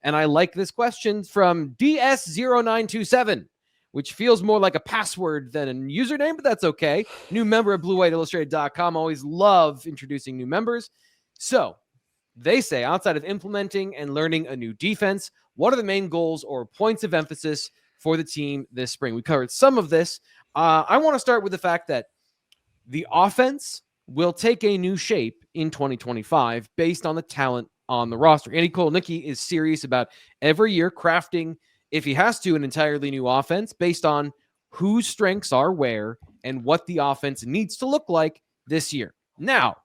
And I like this question from DS0927, which feels more like a password than a username, but that's okay. New member at BlueWhiteIllustrated.com. Always love introducing new members. So they say, outside of implementing and learning a new defense, what are the main goals or points of emphasis for the team this spring? We covered some of this. I want to start with the fact that the offense will take a new shape in 2025 based on the talent on the roster. Andy Kotelnicki is serious about every year crafting, if he has to, an entirely new offense based on whose strengths are where and what the offense needs to look like this year. Now,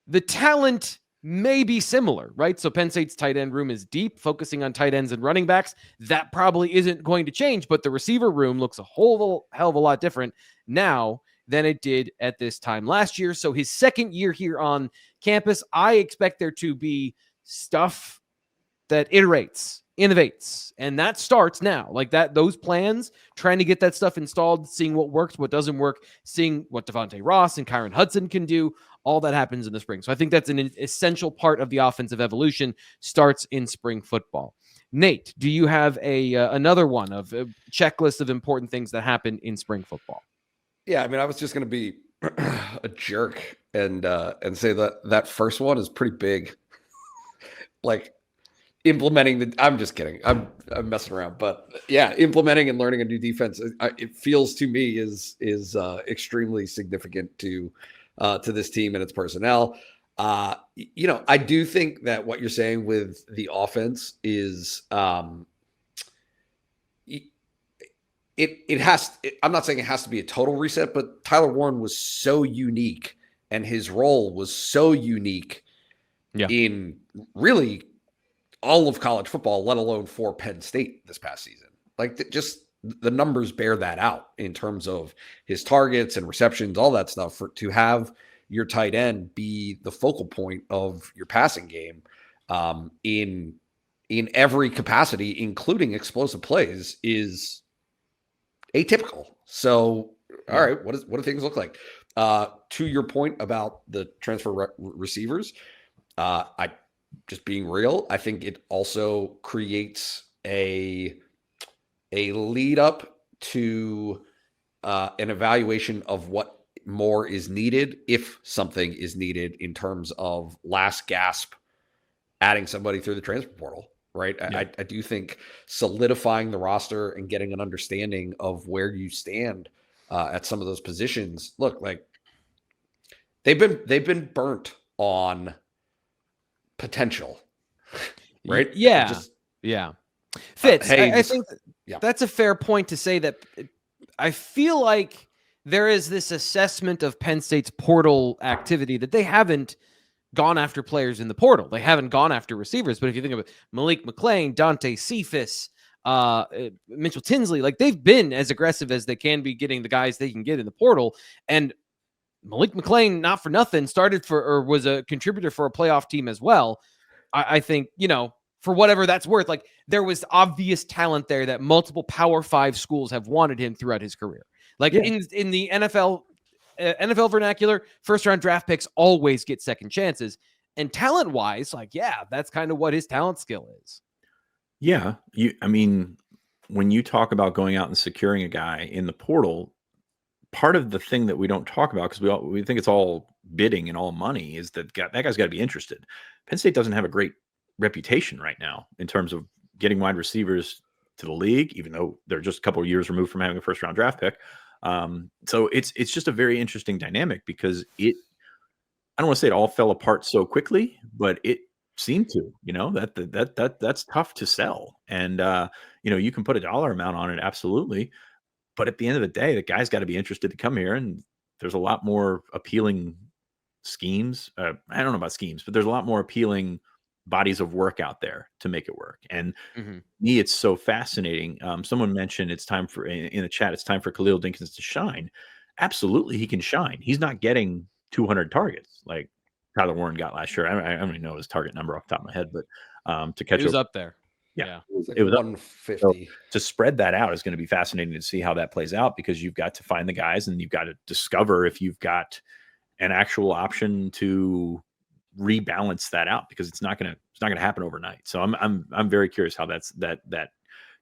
the talent may be similar, right? So Penn State's tight end room is deep, focusing on tight ends and running backs. That probably isn't going to change, but the receiver room looks a whole hell of a lot different now than it did at this time last year. So his second year here on campus, I expect there to be stuff that iterates, innovates, and that starts now. Like that, those plans, trying to get that stuff installed, seeing what works, what doesn't work, seeing what Devontae Ross and Kyron Hudson can do. All that happens in the spring. So I think that's an essential part of the offensive evolution, starts in spring football. Nate, do you have another one of a checklist of important things that happen in spring football? Yeah, I mean, I was just going to be a jerk and say that first one is pretty big. Like implementing I'm just kidding. I'm messing around, but yeah, implementing and learning a new defense, it feels to me is extremely significant to this team and its personnel. I do think that what you're saying with the offense is I'm not saying it has to be a total reset, but Tyler Warren was so unique and his role was so unique in really all of college football, let alone for Penn State this past season. Like just the numbers bear that out in terms of his targets and receptions, all that stuff. To have your tight end be the focal point of your passing game in every capacity, including explosive plays, is atypical. So, all right, what do things look like? To your point about the transfer receivers, I just being real, I think it also creates a lead up to an evaluation of what more is needed, if something is needed, in terms of last gasp adding somebody through the transfer portal, right? Yeah. I do think solidifying the roster and getting an understanding of where you stand at some of those positions. Look, like they've been burnt on potential, right? Yeah. Fitz, hey, I think that's a fair point to say that I feel like there is this assessment of Penn State's portal activity that they haven't gone after players in the portal. They haven't gone after receivers. But if you think of it, Malik McClain, Dante Cephas, Mitchell Tinsley, like they've been as aggressive as they can be getting the guys they can get in the portal. And Malik McClain, not for nothing, started for or was a contributor for a playoff team as well. I think, for whatever that's worth, like there was obvious talent there that multiple Power 5 schools have wanted him throughout his career. Like in the NFL vernacular, first round draft picks always get second chances. And talent wise, that's kind of what his talent skill is. Yeah. When you talk about going out and securing a guy in the portal, part of the thing that we don't talk about, because we think it's all bidding and all money, is that guy's got to be interested. Penn State doesn't have a great reputation right now in terms of getting wide receivers to the league, even though they're just a couple of years removed from having a first round draft pick. So it's just a very interesting dynamic because I don't want to say it all fell apart so quickly, but it seemed to, that's tough to sell. And, you can put a dollar amount on it. Absolutely. But at the end of the day, the guy's got to be interested to come here. And there's a lot more appealing schemes. I don't know about schemes, but there's a lot more appealing bodies of work out there to make it work. And me, it's so fascinating. Someone mentioned in the chat, it's time for Khalil Dinkins to shine. Absolutely, he can shine. He's not getting 200 targets like Tyler Warren got last year. I don't even know his target number off the top of my head, but to catch it was up there. Yeah. It was 150. So to spread that out is going to be fascinating to see how that plays out, because you've got to find the guys and you've got to discover if you've got an actual option to rebalance that out, because it's not going to happen overnight. So I'm very curious how that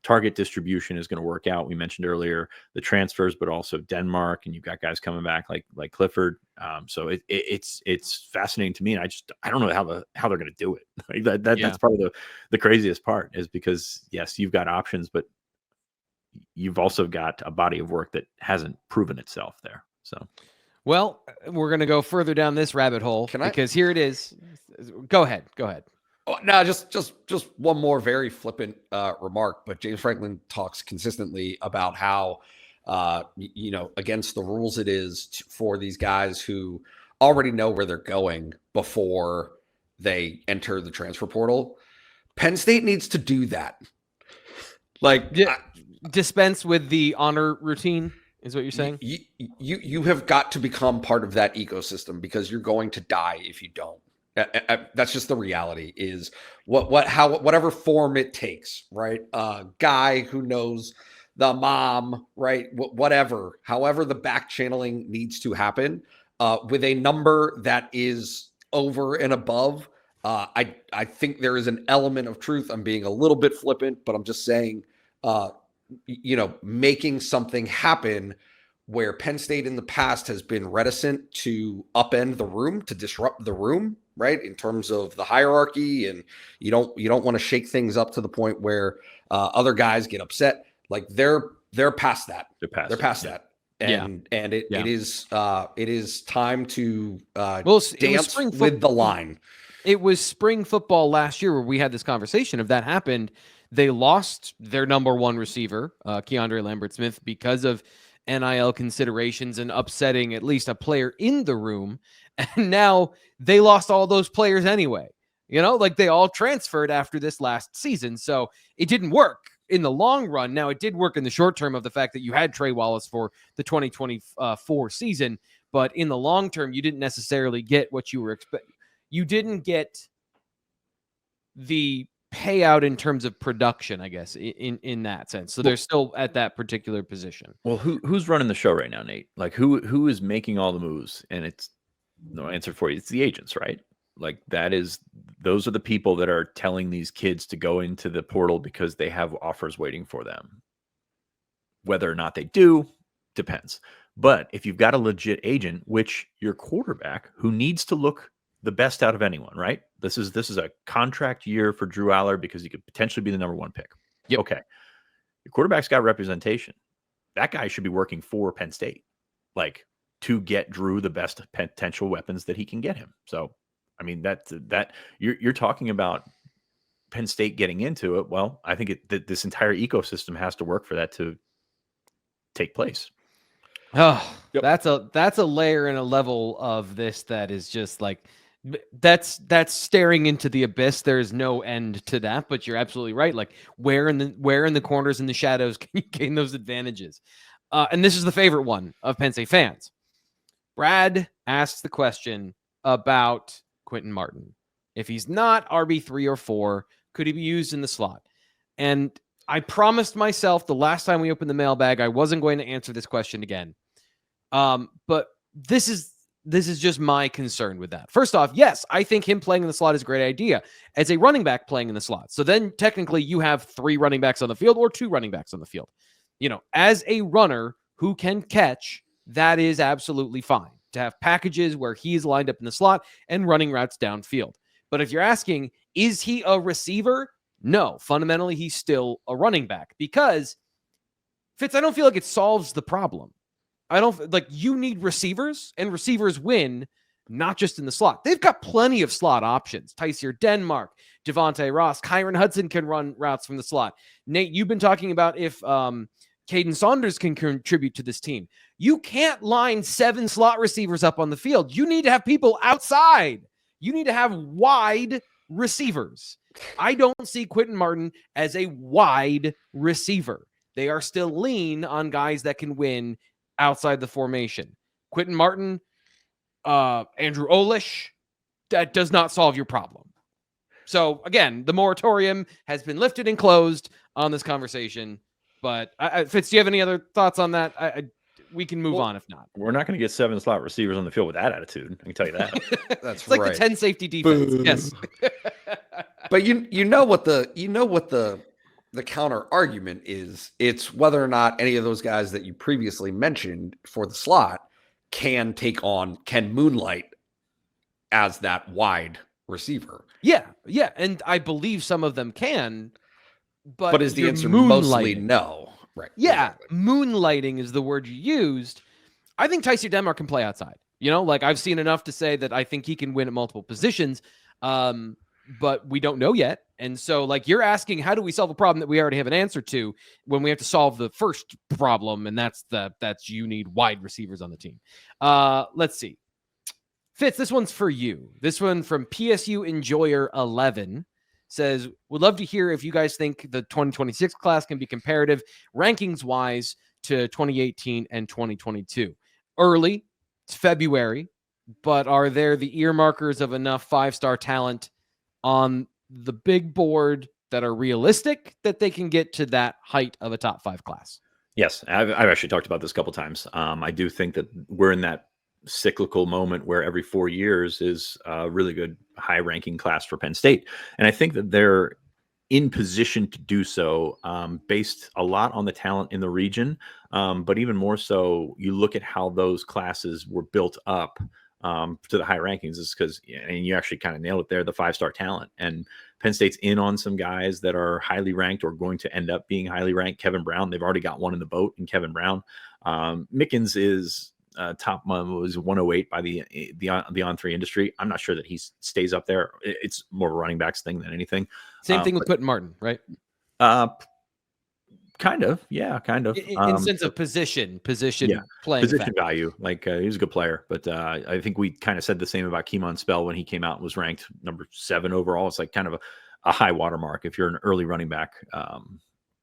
target distribution is going to work out. We mentioned earlier the transfers, but also Denmark, and you've got guys coming back like Clifford. So it's fascinating to me, and I don't know how they're going to do it. Like that's probably the craziest part, is because yes, you've got options, but you've also got a body of work that hasn't proven itself there. So, well, we're going to go further down this rabbit hole because here it is. Go ahead. Oh, no, just one more very flippant remark. But James Franklin talks consistently about how, against the rules it is for these guys who already know where they're going before they enter the transfer portal. Penn State needs to do that. Like, dispense with the honor routine is what you're saying? You have got to become part of that ecosystem, because you're going to die if you don't. That's just the reality, is whatever form it takes, right? Guy who knows the mom, right? Whatever, however the back channeling needs to happen, with a number that is over and above. I think there is an element of truth. I'm being a little bit flippant, but I'm just saying, making something happen where Penn State in the past has been reticent to upend the room, to disrupt the room, right? In terms of the hierarchy, and you don't want to shake things up to the point where other guys get upset. Like they're past that. They're past that. And it is time to dance with the line. It was spring football last year where we had this conversation. If that happened, they lost their number one receiver, Keandre Lambert-Smith, because of NIL considerations and upsetting at least a player in the room. And now they lost all those players anyway. Like they all transferred after this last season. So it didn't work in the long run. Now it did work in the short term of the fact that you had Trey Wallace for the 2024 season. But in the long term, you didn't necessarily get what you were expecting. You didn't get the payout in terms of production, I guess, in that sense. So they're still at that particular position. Well, who's running the show right now, Nate? Like who is making all the moves? And it's no answer for you. It's the agents, right? Like those are the people that are telling these kids to go into the portal because they have offers waiting for them. Whether or not they do depends. But if you've got a legit agent, which your quarterback, who needs to look the best out of anyone, right? This is a contract year for Drew Aller because he could potentially be the number one pick. Yep. Okay. Your quarterback's got representation. That guy should be working for Penn State, like to get Drew the best potential weapons that he can get him. So, I mean, that you're talking about Penn State getting into it. Well, I think this entire ecosystem has to work for that to take place. Oh, yep. That's a layer and a level of this that is just like, that's staring into the abyss. There's no end to that, but you're absolutely right. Like where in the corners and the shadows can you gain those advantages? And this is the favorite one of Penn State fans. Brad asks the question about Quentin Martin. If he's not RB3 or 4, could he be used in the slot? And I promised myself the last time we opened the mailbag, I wasn't going to answer this question again. But this is just my concern with that. First off, yes, I think him playing in the slot is a great idea as a running back playing in the slot. So then technically you have 3 running backs on the field or 2 running backs on the field. As a runner who can catch, that is absolutely fine to have packages where he's lined up in the slot and running routes downfield. But if you're asking, is he a receiver? No, fundamentally, he's still a running back because Fitz, I don't feel like it solves the problem. I don't like you need receivers, and receivers win not just in the slot. They've got plenty of slot options. Tysier Denmark, Devontae Ross, Kyron Hudson can run routes from the slot. Nate, you've been talking about if Caden Saunders can contribute to this team. You can't line 7 slot receivers up on the field. You need to have people outside. You need to have wide receivers. I don't see Quentin Martin as a wide receiver. They are still lean on guys that can win outside the formation. Quentin Martin, Andrew Olish, that does not solve your problem. So again, the moratorium has been lifted and closed on this conversation. But Fitz, do you have any other thoughts on that? we can move on if not. We're not going to get 7 slot receivers on the field with that attitude. I can tell you that. That's it's like right. the 10 safety defense. Boom. Yes. But you know what the counter argument is. It's whether or not any of those guys that you previously mentioned for the slot can moonlight as that wide receiver. Yeah. And I believe some of them can, but is the answer mostly no? Right. Yeah. Exactly. Moonlighting is the word you used. I think Tyson Denmark can play outside. Like I've seen enough to say that I think he can win at multiple positions. But we don't know yet. And so like you're asking, how do we solve a problem that we already have an answer to when we have to solve the first problem? And that's you need wide receivers on the team. Let's see. Fitz, this one's for you. This one from PSU Enjoyer 11 says, would love to hear if you guys think the 2026 class can be comparative rankings wise to 2018 and 2022. Early, it's February, but are there the earmarkers of enough 5-star talent on the big board that are realistic that they can get to that height of a top 5 class? Yes, I've actually talked about this a couple times. I do think that we're in that cyclical moment where every 4 years is a really good high ranking class for Penn State. And I think that they're in position to do so based a lot on the talent in the region. But even more so, you look at how those classes were built up to the high rankings is because, and you actually kind of nailed it there, the 5-star talent. And Penn State's in on some guys that are highly ranked or going to end up being highly ranked. Kevin Brown, they've already got one in the boat in Kevin Brown. Mickens is top was 108 by the on-3 industry. I'm not sure that he stays up there. It's more of a running backs thing than anything. Same thing with Quentin Martin, right? Kind of, yeah, kind of. In sense of position yeah, playing position value. Like he was a good player, but I think we kind of said the same about Keemon Spell when he came out and was ranked number 7 overall. It's like kind of a high watermark if you're an early running back.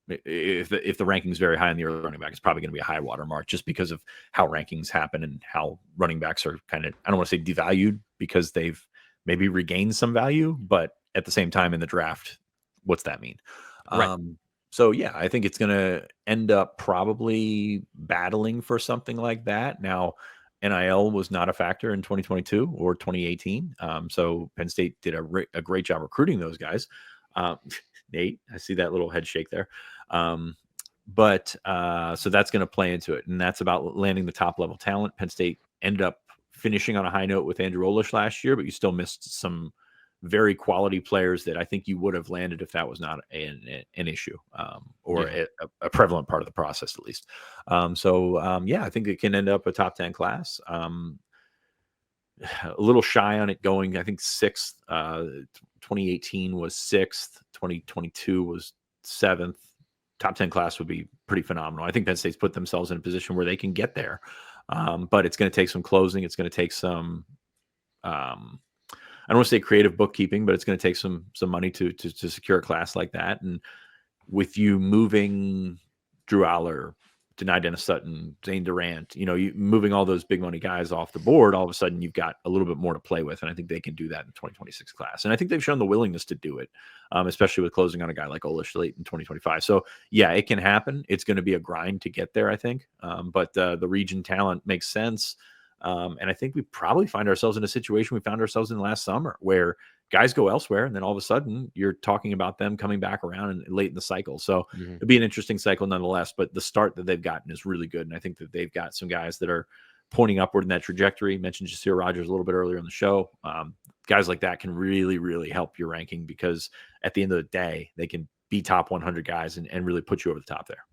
If the rankings is very high in the early running back, it's probably going to be a high watermark just because of how rankings happen and how running backs are kind of, I don't want to say devalued because they've maybe regained some value, but at the same time in the draft, what's that mean? Right. So yeah, I think it's going to end up probably battling for something like that. Now, NIL was not a factor in 2022 or 2018. So Penn State did a great job recruiting those guys. Nate, I see that little head shake there. But so that's going to play into it. And that's about landing the top level talent. Penn State ended up finishing on a high note with Andrew Olish last year, but you still missed some very quality players that I think you would have landed if that was not an issue or a prevalent part of the process, at least. Yeah, I think it can end up a top 10 class. A little shy on it going, I think 6th. 2018 was 6th. 2022 was 7th. Top 10 class would be pretty phenomenal. I think Penn State's put themselves in a position where they can get there. But it's going to take some closing. It's going to take some, I don't want to say creative bookkeeping, but it's going to take some money to secure a class like that. And with you moving Drew Aller, Denai Dennis Sutton, Zane Durant, you moving all those big money guys off the board, all of a sudden you've got a little bit more to play with. And I think they can do that in the 2026 class. And I think they've shown the willingness to do it, especially with closing on a guy like Olish late in 2025. So yeah, it can happen. It's going to be a grind to get there, I think. But the region talent makes sense. And I think we probably find ourselves in a situation we found ourselves in last summer where guys go elsewhere. And then all of a sudden you're talking about them coming back around and late in the cycle. So it'll be an interesting cycle nonetheless, but the start that they've gotten is really good. And I think that they've got some guys that are pointing upward in that trajectory. You mentioned Jasir Rogers a little bit earlier in the show. Guys like that can really, really help your ranking because at the end of the day, they can be top 100 guys and really put you over the top there.